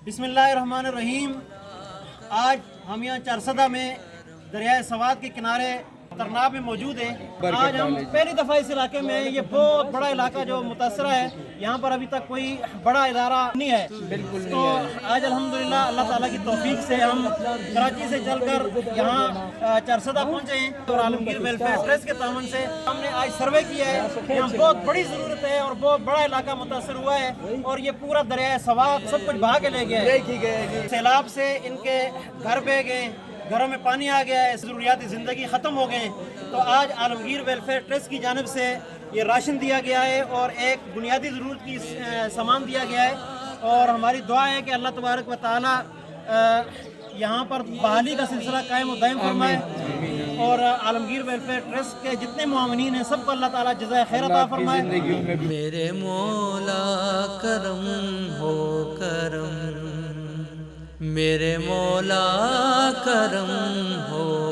بسم اللہ الرحمن الرحیم۔ آج ہم یہاں چارسدہ میں دریائے سوات کے کنارے ترناب میں موجود ہیں۔ آج ہم پہلی دفعہ اس علاقے میں، یہ بہت بڑا علاقہ جو متاثرہ ہے، یہاں پر ابھی تک کوئی بڑا ادارہ نہیں ہے۔ تو آج الحمدللہ اللہ تعالیٰ کی توفیق سے ہم کراچی سے چل کر یہاں چارسدہ پہنچے ہیں اور عالمگیر ویلفیئر ٹرسٹ کے تعاون سے ہم نے آج سروے کیا ہے۔ یہاں بہت بڑی ضرورت ہے اور بہت بڑا علاقہ متاثر ہوا ہے اور یہ پورا دریائے سوات سب کچھ بہا کے لے گیا ہے۔ سیلاب سے ان کے گھر بہ گئے، گھروں میں پانی آ گیا ہے، ضروریات زندگی ختم ہو گئے۔ تو آج عالمگیر ویلفیئر ٹرسٹ کی جانب سے یہ راشن دیا گیا ہے اور ایک بنیادی ضرورت کی سامان دیا گیا ہے، اور ہماری دعا ہے کہ اللہ تبارک و تعالی یہاں پر بحالی کا سلسلہ قائم و دائم فرمائے، اور عالمگیر ویلفیئر ٹرسٹ کے جتنے معاونین ہیں سب کو اللہ تعالیٰ جزائے خیر عطا فرمائے۔ میرے مولا کرم ہو کرم، میرے مولا کرم ہو